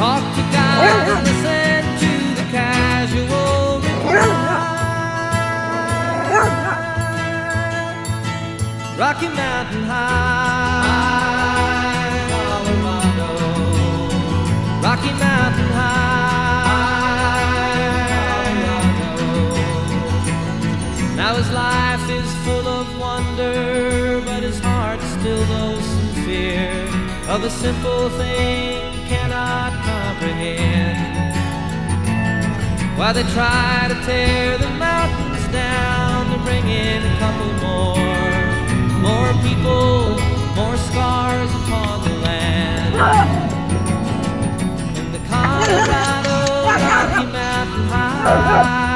Talk to God and listen to the casual reply. Rocky Mountain High, Colorado. Rocky Mountain High, Colorado. Now his life is full of wonder, but his heart still knows some fear of a simple thing he cannot comprehend. While they try to tear the mountains down to bring in a couple more people, more scars upon the land. In the Colorado Rocky Mountain High.